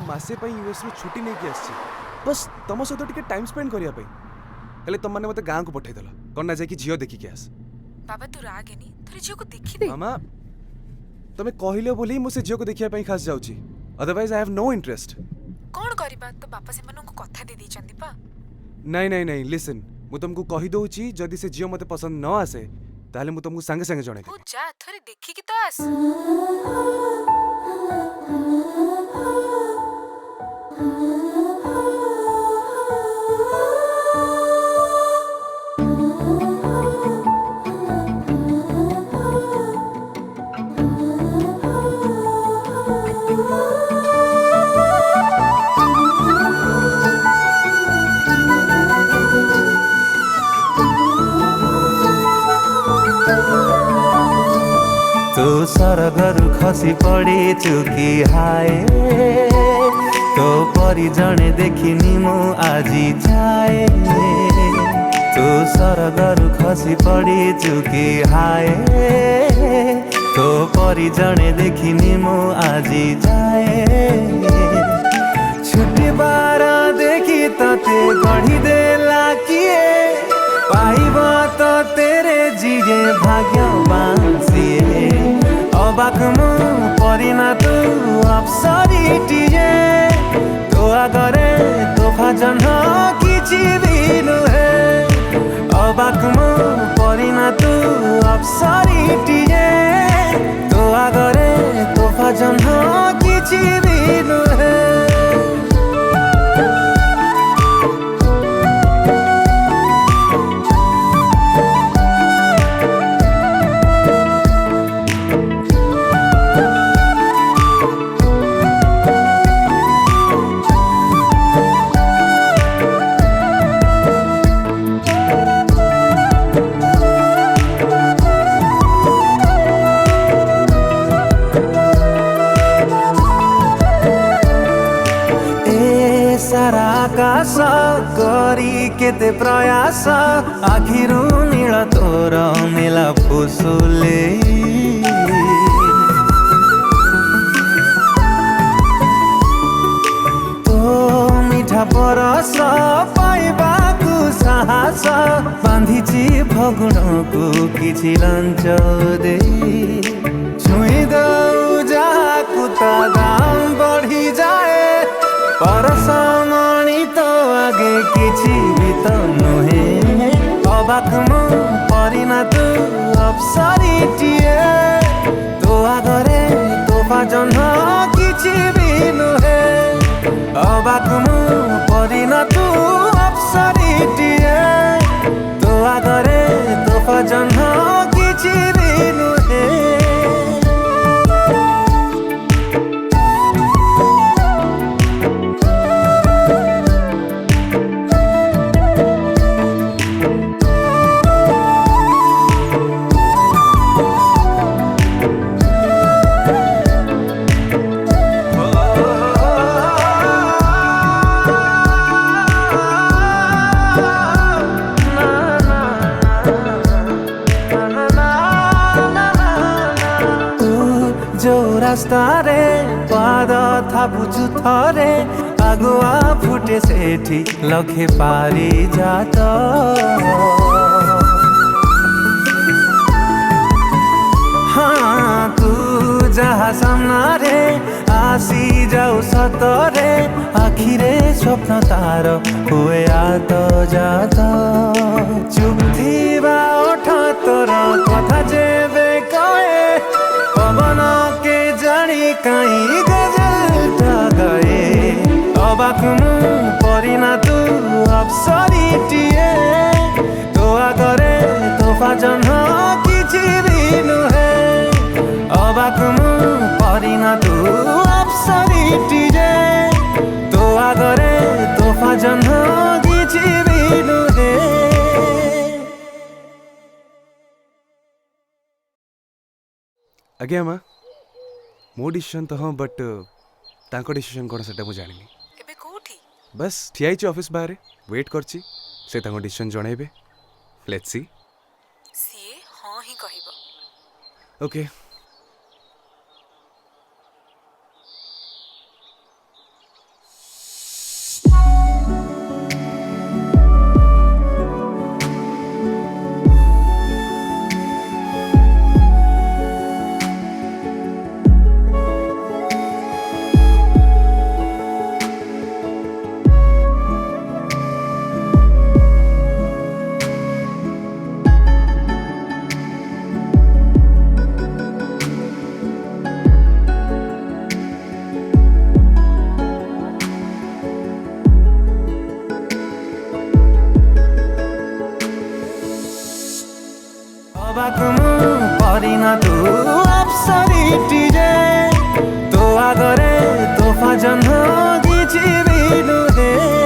मासे यूएस रू छुट्टी नहीं कि आसी बस तुम सहित टिके टाइम स्पेंड करिया पई हेले तुम माने मते गां को पठै देला कन्ना जाय कि झियो देखि के आस। बाबा तू रागेनी थोड़ी झियो को देखि दे। मामा तमे कहिलो बोली मु से झियो को देखिया पई खास जाउची otherwise I have no interest. कोन करबा तो बापा से मनु को कथा दे दी चंदी पा। नहीं नहीं नहीं लिसन मु तुमको कहि दोउची जदी से झियो मते पसंद न आसे ताले मु तुमको संगे संगे जणे ओ जा थोड़े देखि कि तो आस। तो सरगरु खसी पड़ी चुकी हाय तो परी जने देखिनी मु आजी जाए। तो सरगरु खसी पड़ी चुकी हाय तो परी जने देखिनी मु आजी जाए। छुट्टी बार देखी तते गढ़ी देला किए पाइब तो तेरे जिगे भाग्यवान सिए। अबाक मु परिना तू अप्सरीटिए तो आगरे तोफा जन्ह किछि भी नुहे। अबाक मु परिना तू अप्सरीटिए तो आगरे तोफा जन्ह किछि भी नुहे। आकाश करी केते प्रयास आखिरु नील तोर नीला फुसुले। तो मीठा परस पाइबाकु साहस बांधिची भगुणकु किछि लंच दे। छुई दऊ जाकु ता दाम बढ़ी जाए परसमणि तो आगे किछि भी तो नुहे। अबाक मु परिना तू अप्सरीटिए तो आगरे तोफा जन्ह किछि भी नुहे। अबाक मु परिना तू अप्सरीटिए तो आगरे तोफा जन्ह किछि भी नुहे। रास्तारे पाद थापुछु थरे आगुआ फुटे सेठी लखे पारी जात। हाँ तू जहा सामना रे आसी जाऊ सतरे आखिरे स्वप्न तार हुए आत जात। चुप थीबा ओठ तोर कथा जेबे कहे पवन के जानी कहीं गजल गए। अबाक मु परिना तू अप्सरीटिए तो आगरे तोफा जन्ह किछि भी नुहे। अबाक मु परिना तू अप्सरीटिए तो आगरे तोफा जन्ह किछि भी नुहे। आज्ञा माँ मो डिसीजन तो हाँ बट तांको डिसीजन कौन सेटा मु जानिनी। एबे कोठी बस ठिया हिची ऑफिस बाहर वेट करची से तांको डिसीजन जणाइबे। लेट्स सी सी हां ही कहिबो। ओके ଅବାକୁ ମୁଁ କରିନ ତୁ ଅପ୍ସରୀଟି ଯେ ତୋ ଆଗରେ ତୋଫା ଜହ୍ନ କିଛି ବି ନୁହେଁ